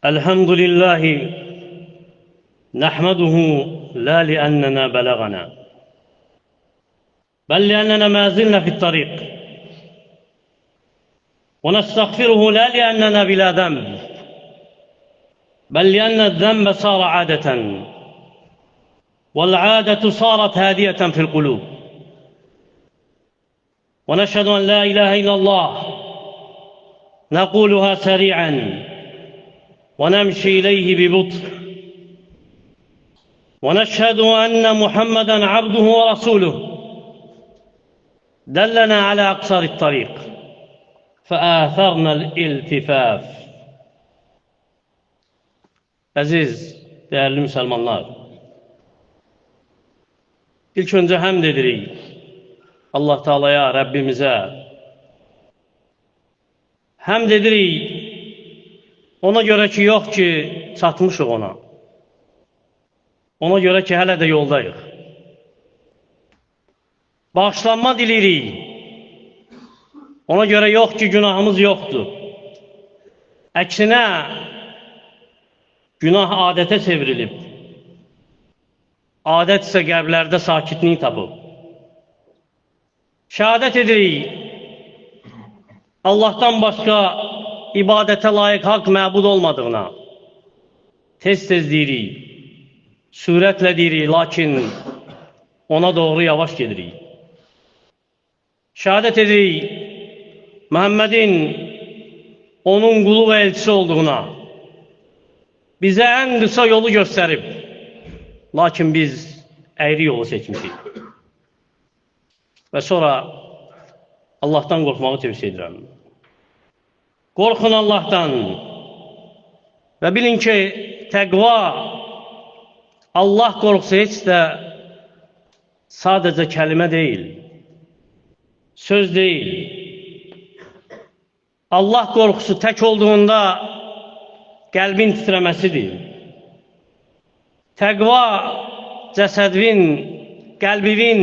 الحمد لله نحمده لا لأننا بلغنا بل لأننا ما زلنا في الطريق، ونستغفره لا لأننا بلا ذنب بل لأن الذنب صار عادة، والعادة صارت هادية في القلوب. ونشهد أن لا إله إلا الله نقولها سريعا ونمشي إليه ببطء، ونشهد أن محمدًا عبده ورسوله دلنا على أقصر الطريق فآثرنا الالtifaf. Aziz, değerli Müslümanlar, ilk önce həmd edirik Allah Teala'ya, Rabbimize. Həmd edirik ona göre ki yok ki çatmışıq ona. Ona göre ki hələ də yoldayıq. Bağışlanma dilirik. Ona göre yok ki günahımız yoktur. Əksinə günah adətə çevrilib. Adət ise qəlblərdə sakitliği tapıb. Şəhadət edirik Allah'tan başka ibadete layık hak məbud olmadığına. Tez-tez deyirik, sürətlə deyirik, lakin ona doğru yavaş gedirik. Şəhadət edirik Muhammed'in onun qulu və elçisi olduğuna. Bize en kısa yolu gösterip, lakin biz eğri yolu seçmişik. Ve sonra Allah'tan korkmağı tövsiye ederim. Korkun Allah'tan ve bilin ki təqva, Allah korkusu heç de sadece kelime değil, söz değil. Allah korkusu tek olduğunda qəlbin titrəməsidir. Təqva cəsədin, qəlbinin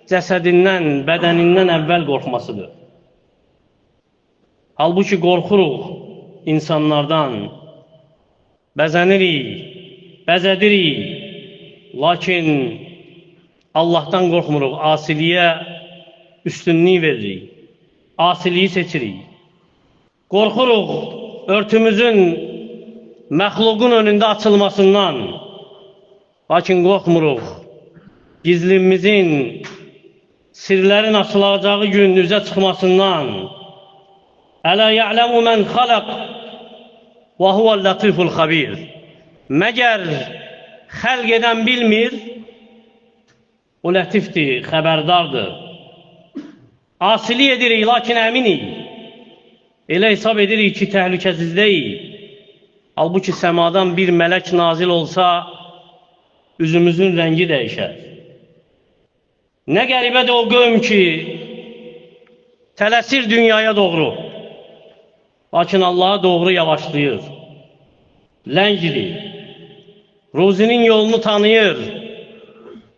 cəsədindən, bədənindən əvvəl qorxmasıdır. Halbuki qorxuruq insanlardan, bəzənirik, bəzədirik, lakin Allah'tan qorxmuruq, asiliyə üstünlük veririk, asiliyi seçirik. Qorxuruq örtümüzün məxluqun önündə açılmasından, lakin qorxmuruq gizlimizin, sirlərin açılacağı gün üzə çıxmasından. Ələ ya'ləmu mən xalaq və huvəl-latiful xabir. Məgər xəlq edən bilmir, o lətifdir, xəbərdardır. Asili edirik, lakin əminik. Elə hesab edirik ki, təhlükəsizdəyik. Halbuki səmadan bir mələk nazil olsa, üzümüzün rəngi dəyişər. Nə qəribədir o qövm ki, tələsir dünyaya doğru. Lakin Allah'a doğru yavaşlayır. Ləngidir. Ruzinin yolunu tanıyır.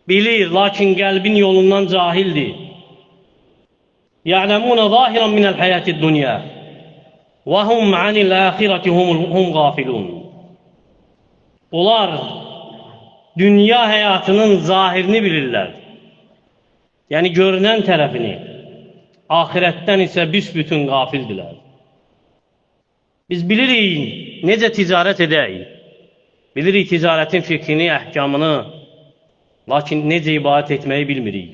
Bilir, lakin qəlbin yolundan cahildir. Ya'ləmunə zahirən minəl həyətid dünya. وَهُمْ عَنِ الْآخِرَةِ هُمْ غَافِلُونَ. Onlar dünya hayatının zahirini bilirler. Yani görünen tərəfini. Ahiretten ise büsbütün gafildiler. Biz bilirik necə ticarət edək. Bilirik ticaretin fikrini, əhkamını. Lakin necə ibadət etməyi bilmirik.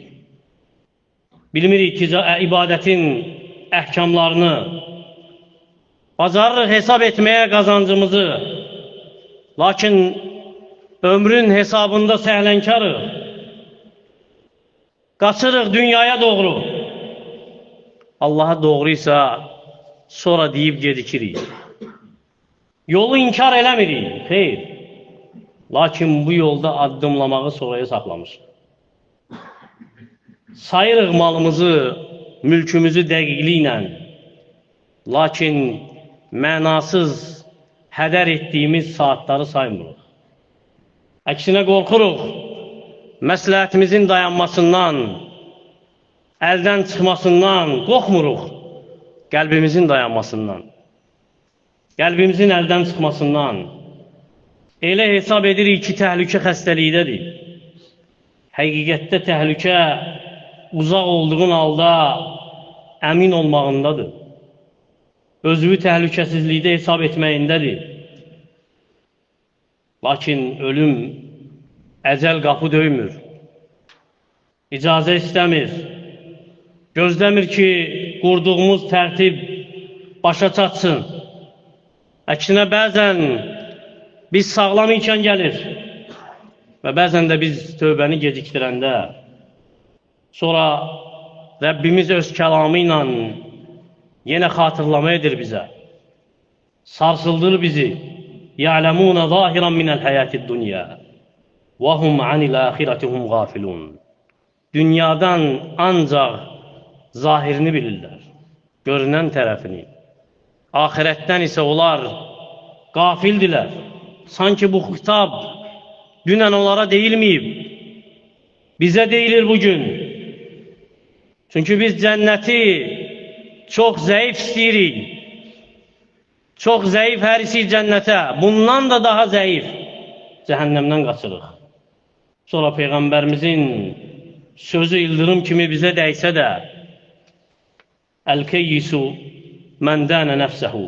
Bilmirik ibadetin əhkamlarını. Bacarırıq hesap etmeye kazancımızı, lakin ömrün hesabında səhlənkarıq. Qaçırıq dünyaya doğru. Allah'a doğruysa sonra deyib gedikirik. Yolu inkar eləmirik, xeyr. Lakin bu yolda addımlamağı sonraya saxlamışıq. Sayırıq malımızı, mülkümüzü dəqiqliklə, lakin mənasız hədər etdiyimiz saatları saymırıq. Əksinə qorxuruq məsləhətimizin dayanmasından, əldən çıxmasından qorxmuruq, qəlbimizin dayanmasından. qəlbimizin əldən çıxmasından. Elə hesab edirik ki, təhlükə xəstəlikdədir. Həqiqətdə təhlükə uzaq olduğun halda əmin olmağındadır. Özünü təhlükəsizlikdə hesab etməyindədir. Lakin ölüm əcəl qapı döymür. İcazə istəmir. Gözləmir ki, qurduğumuz tərtib başa çatsın. Əksinə bəzən biz sağlam ikən gəlir və bəzən də biz tövbəni gecikdirəndə sonra Rəbbimiz öz kəlamı ilə yenə xatırlama edir bizə. Sarsıldır bizi. يَعْلَمُونَ ظَاهِرًا مِنَ الْحَيَاةِ الدُّنْيَا وَهُمْ عَنِ الْآخِرَةِ هُمْ غَافِلُونَ. Dünyadan ancaq zahirini bilirlər, görünən tərəfini. Ahirətdən isə onlar qafildilər. Sanki bu xitab dünən onlara deyilməyib, bizə deyilir bugün. Çünki biz cənnəti çox zəif istəyirik. Çox zəif hərisi cənnətə, bundan da daha zəif cəhənnəmdən qaçırıq. Sonra Peyğəmbərimizin sözü ildırım kimi bizə dəysə də Əl-keyyisu mən dənə nəfsəhu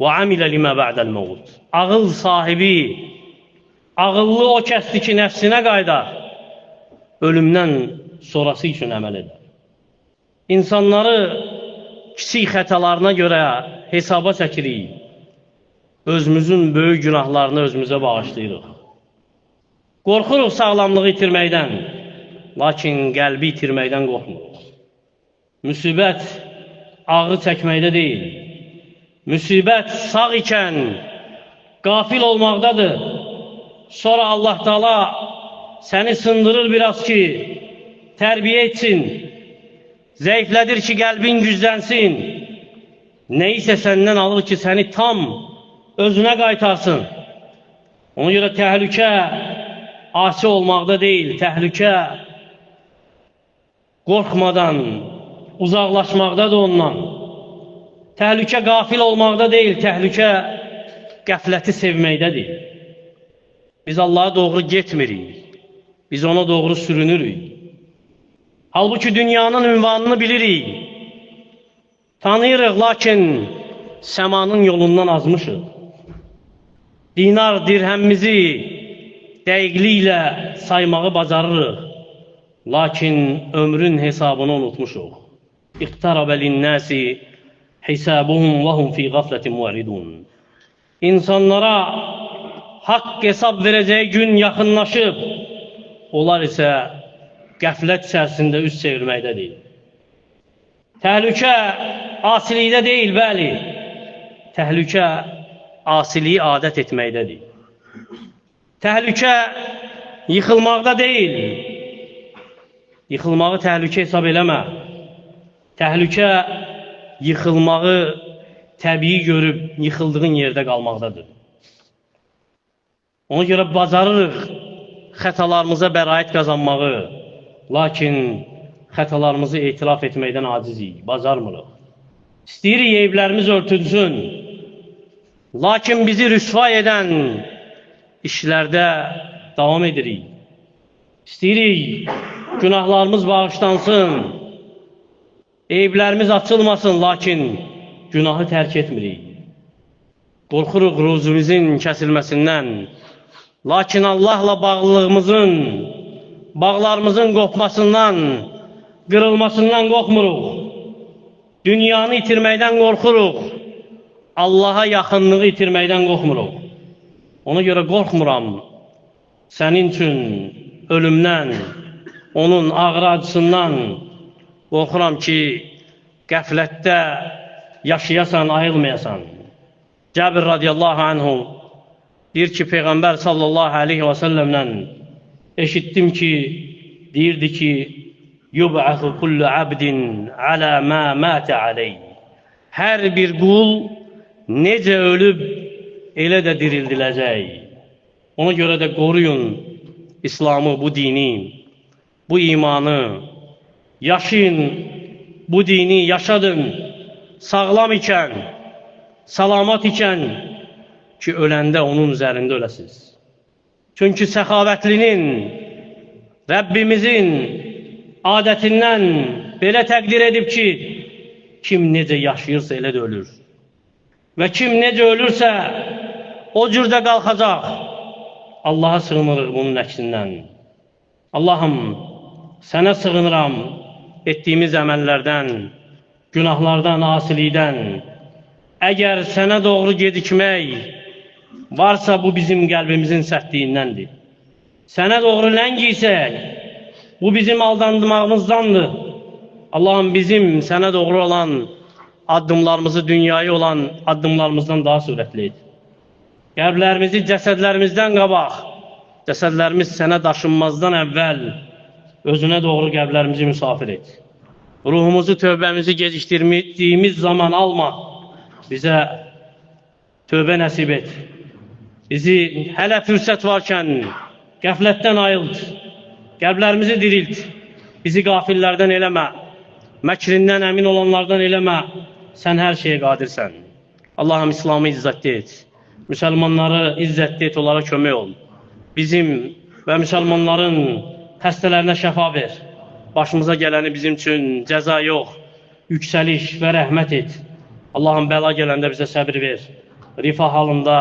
və amilə limə bə'dəl məvud. Ağıl sahibi, ağıllı o kəsdir ki, nəfsinə qaydar, ölümdən sonrası üçün əməl edər. İnsanları kiçik xətalarına görə hesaba çəkirik. Özümüzün böyük günahlarını özümüzə bağışlayırıq. Qorxuruq sağlamlığı itirməkdən, lakin qəlbi itirməkdən qorxmuruq. Müsibət ağrı çəkməkdə deyil. Müsibət sağ ikən qafil olmaqdadır. Sonra Allah Taala səni sındırır biraz ki, tərbiyə etsin. Zəiflədir ki, qəlbin güclənsin. Neysə səndən alır ki, səni tam özünə qaytarsın. Ona görə təhlükə asi olmaqda deyil, təhlükə qorxmadan uzaqlaşmaqdadır ondan. Təhlükə qafil olmaqda deyil, təhlükə qəfləti sevməkdədir. Biz Allaha doğru getmirik, biz ona doğru sürünürük. Halbuki dünyanın ünvanını bilirik, tanıyırıq, lakin səmanın yolundan azmışıq. Dinar, dirhəmimizi dəqiqliklə saymağı bacarırıq, lakin ömrün hesabını unutmuşuq. İqtarabə linnəsi hisabuhum və hum fi qaflətin mu'ridun. İnsanlara haqq hesab verəcəyi gün yaxınlaşıb, onlar isə qəflət içərisində üst çevirməkdədir. Təhlükə asilikdə deyil, bəli. Təhlükə asiliyi adət etməkdədir. Təhlükə yıxılmaqda deyil. Yıxılmağı təhlükə hesab eləmə. Təhlükə yıxılmağı təbii görüb yıxıldığın yerdə qalmaqdadır. Ona görə bacarırıq xətalarımıza bəraət qazanmağı, lakin xətalarımızı etiraf etməkdən acizik, bacarmırıq. İstəyirik eyiblərimiz örtülsün, lakin bizi rüsva edən işlərdə davam edirik. İstəyirik günahlarımız bağışlansın, eyiblərimiz açılmasın, lakin günahı tərk etmirik. Qorxuruq ruzumuzun kəsilməsindən, lakin Allahla bağlılığımızın, bağlarımızın qopmasından, qırılmasından qorxmuruq. Dünyanı itirməkdən qorxuruq. Allaha yaxınlığı itirməkdən qorxmuruq. Ona görə qorxmuram sənin üçün ölümdən, onun ağrı acısından qorxuram ki, qəflətdə yaşayasan, ayılmayasan. Cəbir radiyallahu anhu deyir ki, Peyğəmbər sallallahu aleyhi və səlləmlə eşitdim ki, deyirdi ki, yub'asu kullu abdin ala ma mata aleyh. Hər bir qul necə ölüb, elə də dirildiləcək. Ona görə də qoruyun İslamı, bu dini, bu imanı. Yaşayın, bu dini yaşadın, sağlam ikən. salamat ikən ki, öləndə onun üzərində öləsiniz. Çünki səxavətlinin, Rəbbimizin adətindən belə təqdir edib ki, kim necə yaşayırsa elə də ölür. Və kim necə ölürsə, o cürdə qalxacaq. Allaha sığınırıq bunun əksindən. Allahım, sənə sığınıram etdiyimiz əməllərdən, günahlardan, asilikdən. Əgər sənə doğru gedikmək varsa, bu bizim qəlbimizin sərtliyindən. Sənə doğru ləngiysək, bu bizim aldandırmağımızdandır. Allahım, bizim sənə doğru olan addımlarımızı, dünyaya olan addımlarımızdan daha sürətli et. Qəlblərimizi cəsədlərimizdən qabaq, cəsədlərimiz sənə daşınmazdan əvvəl özünə doğru qəlblərimizi müsafir et. Ruhumuzu, tövbəmizi gecikdirdiğimiz zaman alma. Bizə tövbə nəsib et. Bizi hələ fürsət varkən qəflətdən ayılt. Qəlblərimizi dirilt. Bizi qafillərdən eləmə. Məkrindən əmin olanlardan eləmə. Sən hər şeyə qadirsən. Allahım, İslamı izzətli et. Müsəlmanları izzətli et, onlara kömək ol. Bizim və müsəlmanların xəstələrinə şəfa ver. Başımıza gələni bizim üçün cəza yox, yüksəliş və rəhmət et. Allahım, bəla gələndə bizə səbir ver. Rifah halında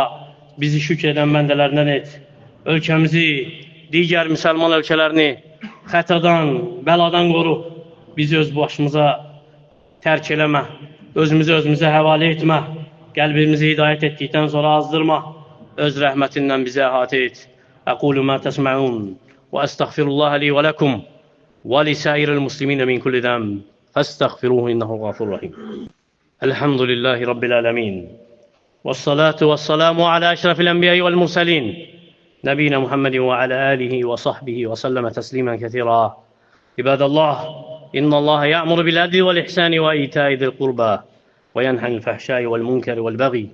bizi şükr edən məndələrindən et. Ölkəmizi, digər müsəlman ölkələrini xətadan, bəladan qoru. Bizi öz başımıza tərk eləmə. Özümüzə həvalə etmə. Qəlbimizi hidayət etdikdən sonra azdırma. Öz rəhmətindən bizə əhatə et. Əqulu mə təsməun və əstəğfirullaha li və ləkum və lisəiril muslimin min kulli zəm. Fəstəğfiruhu innəhu ğafurur rahim. Elhamdülillahi Rabbil ələmin. Vessalatu vessalamu ala əşrafil ənbiyayı vəl mursalin. Nəbiyina Muhammedin və alə alihi və sahbihi və səlləmə təslimən kəthira. İbadallah, innallaha ya'muru bil adli vel ihsani ve ita'i zil qurba ve yenha'nil fahşai vel munkari vel baghi.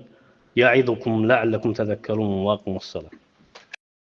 Ya'idukum la'allakum tezekkerun ve aqimussalam.